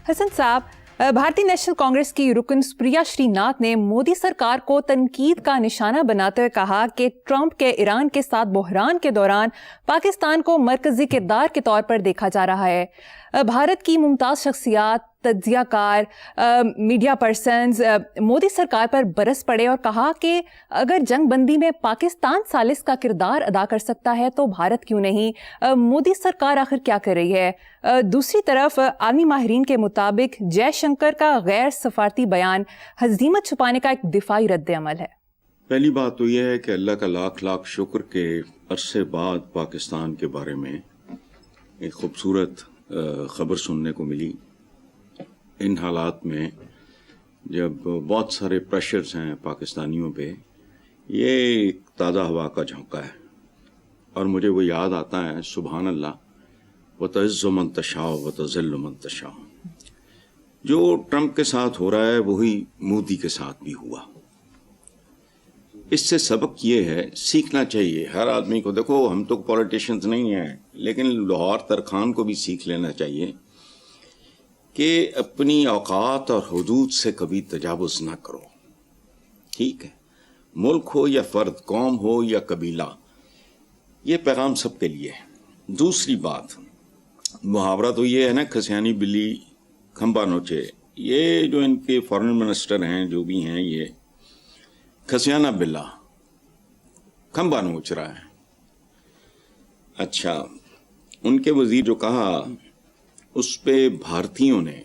हसन साहब, भारतीय नेशनल कांग्रेस की रुकन सुप्रिया श्रीनाथ ने मोदी सरकार को तनकीद का निशाना बनाते हुए कहा कि ट्रंप के ईरान के साथ बहरान के दौरान पाकिस्तान को मरकजी किरदार के तौर पर देखा जा रहा है। भारत की मुमताज़ शख्सियात, तज्जियाकार, मीडिया पर्सन्स मोदी सरकार पर बरस पड़े और कहा कि अगर जंग बंदी में पाकिस्तान सालिस का किरदार अदा कर सकता है तो भारत क्यों नहीं। मोदी सरकार आखिर क्या कर रही है। दूसरी तरफ आर्मी माहिरीन के मुताबिक जयशंकर का गैर सफारती बयान हज़ीमत छुपाने का एक दिफाई रद्द-ए-अमल है। पहली बात तो यह है कि अल्लाह का लाख लाख शुक्र के अरसे बाद पाकिस्तान के बारे में एक खूबसूरत खबर सुनने को मिली। इन हालात में जब बहुत सारे प्रेशर्स हैं पाकिस्तानियों पे, ये एक ताज़ा हवा का झोंका है और मुझे वो याद आता है, सुभान अल्लाह, व तइज़्ज़ु मन तशाअ व तुज़िल्लु मन तशाअ। जो ट्रंप के साथ हो रहा है वही मोदी के साथ भी हुआ। इससे सबक ये है, सीखना चाहिए हर आदमी को। देखो, हम तो पॉलिटिशियंस नहीं हैं, लेकिन लाहौर तरखान को भी सीख लेना चाहिए कि अपनी औकात और हुदूद से कभी तजावुज़ ना करो। ठीक है, मुल्क हो या फ़र्द, कौम हो या कबीला, ये पैगाम सबके लिए है। दूसरी बात, मुहावरा तो ये है ना, खसियानी बिल्ली खंबा नोचे। ये जो इनके फॉरेन मिनिस्टर हैं, जो भी हैं, ये खसियाना बिल्ला खंबा नोच रहा है। अच्छा, उनके वजीर जो कहा, उस पे भारतीयों ने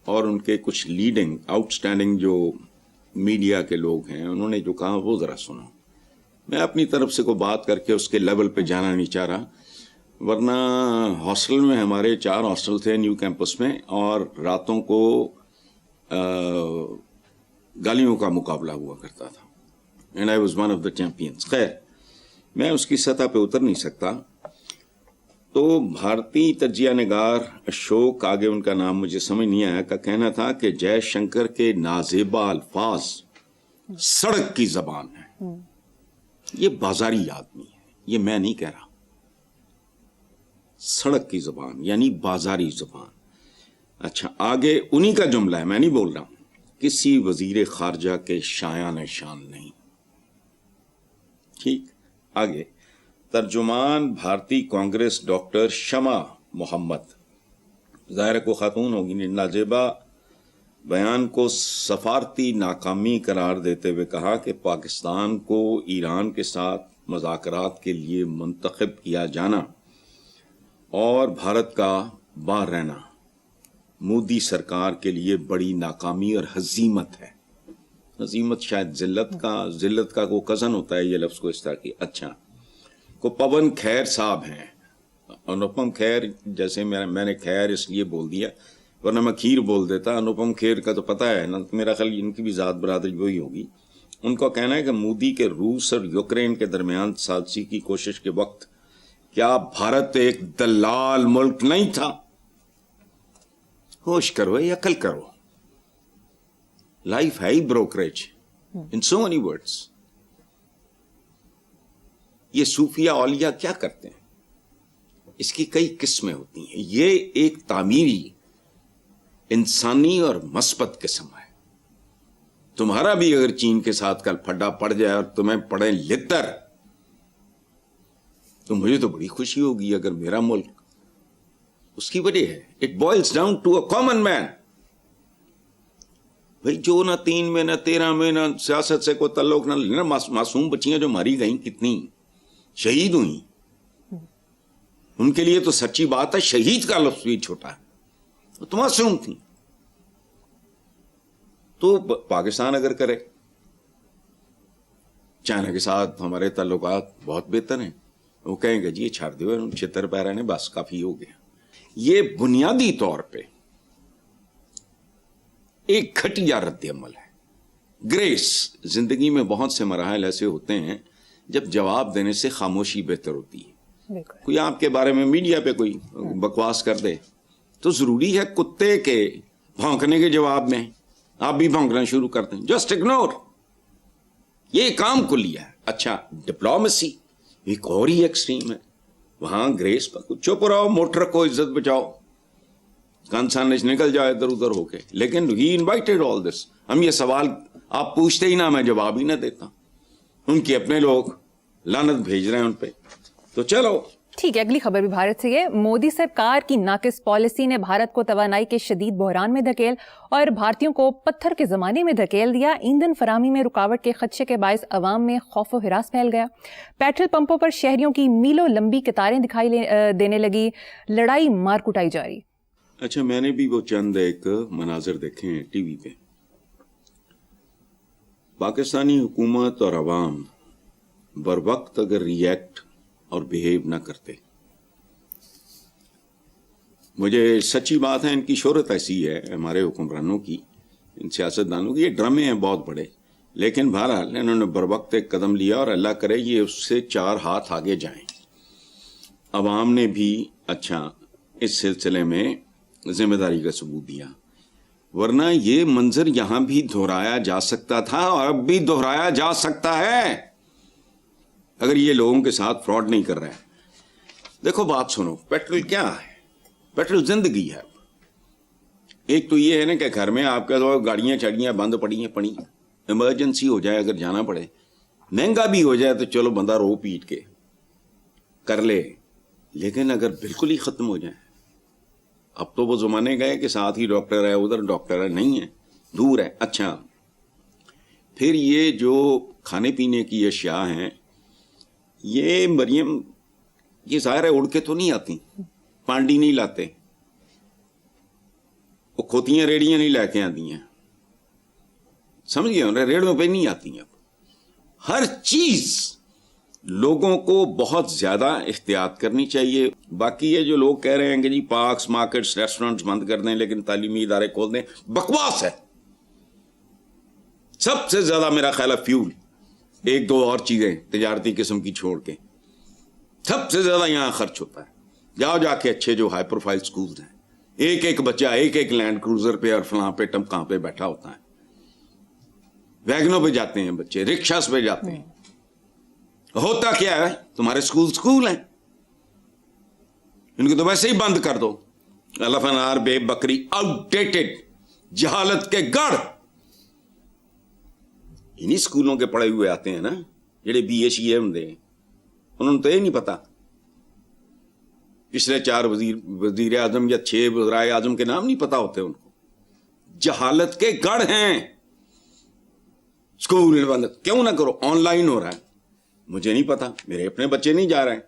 और उनके कुछ लीडिंग आउटस्टैंडिंग जो मीडिया के लोग हैं, उन्होंने जो कहा वो ज़रा सुनो। मैं अपनी तरफ से कोई बात करके उसके लेवल पे जाना नहीं चाह रहा, वरना हॉस्टल में हमारे 4 हॉस्टल थे न्यू कैंपस में, और रातों को गालियों का मुकाबला हुआ करता था। And I was one of the champions. खैर, मैं उसकी सतह पे उतर नहीं सकता। तो भारतीय तजिया निगार अशोक, आगे उनका नाम मुझे समझ नहीं आया, का कहना था कि जयशंकर के नाजेबा अल्फाज सड़क की जबान है। ये बाजारी आदमी है, ये मैं नहीं कह रहा। सड़क की जबान यानी बाजारी जबान। अच्छा, आगे उन्हीं का जुमला है, मैं नहीं बोल रहा हूं। किसी वजीर खारजा के शायान शान नहीं। ठीक, आगे तर्जुमान भारतीय कांग्रेस डॉक्टर शमा मोहम्मद, ज़ाहिर को खातून होगी, नाजेबा बयान को सफारती नाकामी करार देते हुए कहा कि पाकिस्तान को ईरान के साथ मुज़ाकरात के लिए मुंतखब किया जाना और भारत का बाहर रहना मोदी सरकार के लिए बड़ी नाकामी और हजीमत है। हजीमत शायद जिल्लत का को कज़न होता है, ये लफ्ज़ को इस तरह की। अच्छा, को पवन खैर साहब हैं, अनुपम खैर, जैसे मैंने खैर इसलिए बोल दिया, वरना मैं खीर बोल देता। अनुपम खेर का तो पता है ना, मेरा ख्याल इनकी भी ज़ात बरादरी वही होगी। उनका कहना है कि मोदी के रूस और यूक्रेन के दरमियान सालसी की कोशिश के वक्त क्या भारत एक दलाल मुल्क नहीं था? होश करो या अकल करो। लाइफ है ही ब्रोकरेज इन सो मेनी वर्ड्स। ये सूफिया औलिया क्या करते हैं, इसकी कई किस्में होती हैं। ये एक तामीरी, इंसानी और मस्बत किस्म है। तुम्हारा भी अगर चीन के साथ कल फड्डा पड़ जाए और तुम्हें पड़े लितर, तो मुझे तो बड़ी खुशी होगी अगर मेरा मुल्क उसकी वजह है। It boils down to a common man. भाई, जो ना 3 में ना 13 में ना सियासत से कोई तल्लुक ना लेना, मासूम बच्चियां जो मारी गई, कितनी शहीद हुई, उनके लिए तो सच्ची बात है शहीद का लफ्ज़ भी छोटा है। तो मासूम थी। तो पाकिस्तान अगर करे, चाइना के साथ हमारे ताल्लुकात बहुत बेहतर हैं, वो कहेंगे जी छाड़ दो, छितर पैरा ने, बस काफी हो गया। ये बुनियादी तौर पे एक घटिया रद्द अमल है। ग्रेस, जिंदगी में बहुत से मराहल ऐसे होते हैं जब जवाब देने से खामोशी बेहतर होती है। कोई आपके बारे में मीडिया पे कोई बकवास कर दे तो जरूरी है कुत्ते के भौंकने के जवाब में आप भी भौंकना शुरू कर दें। जस्ट इग्नोर, ये काम को लिया है। अच्छा, डिप्लोमेसी एक और ही एक्सट्रीम है। वहां ग्रेस पर चुप रहो, मोटर को इज्जत बचाओ। कंसानिश निकल जाए इधर उधर होके, लेकिन ही इनवाइटेड ऑल दिस। हम ये सवाल आप पूछते ही ना, मैं जवाब ही ना देता। उनके अपने लोग लानत भेज रहे हैं उन पे। तो चलो ठीक है, अगली खबर भी भारत से है। मोदी सरकार की नाकिस पॉलिसी ने भारत को तवानाई के शदीद बहरान में धकेल और भारतीयों को पत्थर के जमाने में धकेल दिया। ईंधन फराहमी में रुकावट के खदशे के बायस अवाम में खौफ व हिरास फैल गया। पेट्रोल पंपों पर शहरियों की मीलों लंबी कतारें दिखाई देने लगी। लड़ाई मार कुटाई जारी। अच्छा, मैंने भी वो चंद एक मनाजर देखे हैं टीवी पे। पाकिस्तानी हुकूमत और अवाम बर वक्त अगर रिएक्ट और बिहेव ना करते, मुझे सच्ची बात है, इनकी शोहरत ऐसी है हमारे हुक्मरानों की, इन सियासतदानों की, ये ड्रामे हैं बहुत बड़े, लेकिन बहरहाल इन्होंने बर वक्त एक कदम लिया और अल्लाह करे ये उससे 4 हाथ आगे जाएं। अवाम ने भी अच्छा इस सिलसिले में जिम्मेदारी का सबूत दिया, वरना ये मंजर यहां भी दोहराया जा सकता था और अब भी दोहराया जा सकता है अगर ये लोगों के साथ फ्रॉड नहीं कर रहा है। देखो बात सुनो, पेट्रोल क्या है? पेट्रोल जिंदगी है। एक तो ये है ना कि घर में आपका तो गाड़ियां चड़ियां बंद पड़ी हैं, इमरजेंसी हो जाए अगर जाना पड़े, महंगा भी हो जाए तो चलो बंदा रो पीट के कर ले, लेकिन अगर बिल्कुल ही खत्म हो जाए, अब तो वो जमाने गए कि साथ ही डॉक्टर है, उधर डॉक्टर है, नहीं है, दूर है। अच्छा, फिर ये जो खाने पीने की अशिया हैं, ये मरियम, ये जाहिर है उड़ के तो नहीं आती, पांडी नहीं लाते, वो खोतियां रेड़ियां नहीं लेके आती हैं, समझ गए, रेड़ों पे नहीं आती हैं। अब हर चीज लोगों को बहुत ज्यादा एहतियात करनी चाहिए। बाकी ये जो लोग कह रहे हैं कि जी पार्क्स, मार्केट्स, रेस्टोरेंट्स बंद कर दें लेकिन तालीमी इदारे खोल दें, बकवास है। सबसे ज्यादा मेरा ख्याल है फ्यूल, 1-2 और चीजें तजारती किस्म की छोड़ के सबसे ज्यादा यहां खर्च होता है। जाओ जाके अच्छे जो हाई प्रोफाइल स्कूल्स हैं, एक बच्चा एक लैंड क्रूजर पे और फलां पे टमकां पे बैठा होता है, वैगनों पे जाते हैं बच्चे, रिक्शास पे जाते हैं। होता क्या है, तुम्हारे स्कूल हैं, इनको तो वैसे ही बंद कर दो। अलफनार बे बकरी, आउटडेटेड, जहालत के गढ़ इन्हीं स्कूलों के पढ़े हुए आते हैं ना, जेडे BA होंगे, उन्होंने तो ये नहीं पता पिछले 4 वजीर आजम या 6 वज़राए आजम के नाम नहीं पता होते उनको। जहालत के गढ़ हैं स्कूल बंद क्यों ना करो, ऑनलाइन हो रहा है, मुझे नहीं पता, मेरे अपने बच्चे नहीं जा रहे हैं,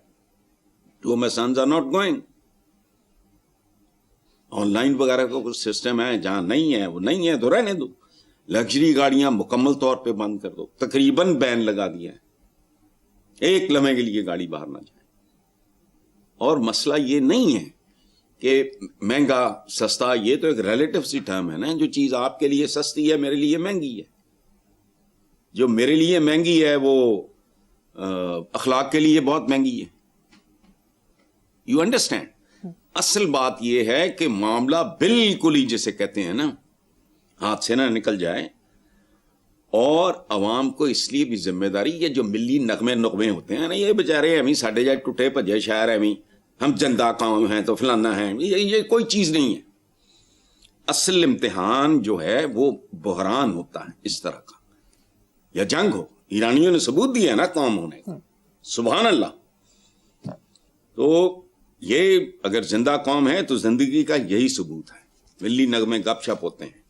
तो my sons are not going. Online वगैरह का कुछ सिस्टम है, जहां नहीं है वो नहीं है तो रहने दो। लग्जरी गाड़ियां मुकम्मल तौर पे बंद कर दो, तकरीबन बैन लगा दिया है, एक लम्हे के लिए गाड़ी बाहर ना जाए। और मसला ये नहीं है कि महंगा सस्ता, ये तो एक रिलेटिव सी टर्म है ना, जो चीज आपके लिए सस्ती है मेरे लिए महंगी है, जो मेरे लिए महंगी है वो अखलाक के लिए बहुत महंगी है। You understand? असल बात यह है कि मामला बिल्कुल ही जिसे कहते हैं ना हाथ से ना निकल जाए, और अवाम को इसलिए भी जिम्मेदारी, ये जो मिली नगमे होते हैं ना, ये बेचारे हमें साढ़े जाए टूटे भजे शहर है, हम जनता कौम हैं तो फलाना है, ये कोई चीज नहीं है। असल इम्तिहान जो है वो बहरान होता है इस तरह का, या जंग हो। ईरानियों ने सबूत दिया है ना कौम होने का, सुभान अल्लाह। तो ये अगर जिंदा कौम है तो जिंदगी का यही सबूत है। मिली नगमे गपशप होते हैं,